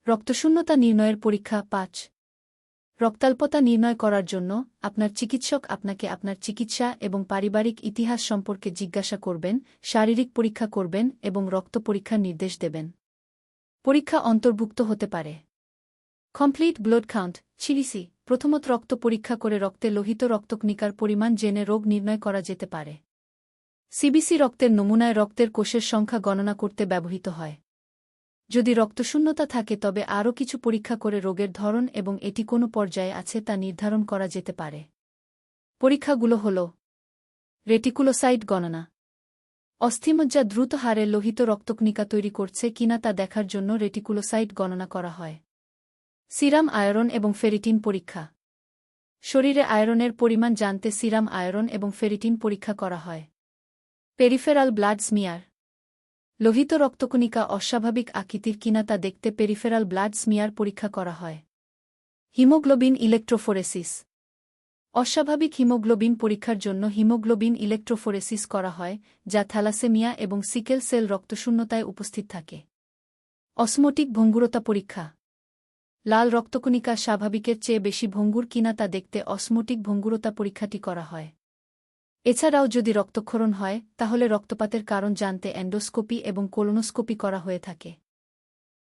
রক্তশূন্যতা নির্ণয়ের পরীক্ষা ৫ রক্তাল্পতা নির্ণয় করার জন্য আপনার চিকিৎসক আপনাকে আপনার চিকিৎসা এবং পারিবারিক ইতিহাস সম্পর্কে জিজ্ঞাসা করবেন, শারীরিক পরীক্ষা করবেন এবং রক্ত পরীক্ষার নির্দেশ দেবেন। পরীক্ষা অন্তর্ভুক্ত হতে পারে কমপ্লিট ব্লাড কাউন্ট সিবিসি, প্রথমত রক্ত পরীক্ষা করে রক্তে লোহিত রক্তকণিকার পরিমাণ জেনে রোগ নির্ণয় করা যেতে পারে। সিবিসি রক্তের নমুনায় রক্তের কোষের সংখ্যা গণনা করতে ব্যবহৃত হয়। যদি রক্তশূন্যতা থাকে তবে আরও কিছু পরীক্ষা করে রোগের ধরন এবং এটি কোনো পর্যায়ে আছে তা নির্ধারণ করা যেতে পারে। পরীক্ষাগুলো হল রেটিকুলোসাইট গণনা, অস্থিমজ্জা দ্রুত হারে লোহিত রক্তকণিকা তৈরি করছে কিনা তা দেখার জন্য রেটিকুলোসাইট গণনা করা হয়। সিরাম আয়রন এবং ফেরিটিন পরীক্ষা, শরীরে আয়রনের পরিমাণ জানতে সিরাম আয়রন এবং ফেরিটিন পরীক্ষা করা হয়। পেরিফেরাল ব্লাড স্মিয়ার, লোহিত রক্তকণিকা অস্বাভাবিক আকৃতির কিনা তা দেখতে পেরিফেরাল ব্লাড স্মিয়ার পরীক্ষা করা হয়। হিমোগ্লোবিন ইলেকট্রোফোরেসিস, অস্বাভাবিক হিমোগ্লোবিন পরীক্ষার জন্য হিমোগ্লোবিন ইলেকট্রোফোরেসিস করা হয়, যা থ্যালাসেমিয়া এবং সিকেল সেল রক্তশূন্যতায় উপস্থিত থাকে। অসমোটিক ভঙ্গুরতা পরীক্ষা, লাল রক্তকণিকা স্বাভাবিকের চেয়ে বেশি ভঙ্গুর কিনা তা দেখতে অসমোটিক ভঙ্গুরতা পরীক্ষাটি করা হয়। এছাড়াও যদি রক্তক্ষরণ হয় তাহলে রক্তপাতের কারণ জানতে এন্ডোস্কোপি এবং কোলোনোস্কোপি করা হয়ে থাকে।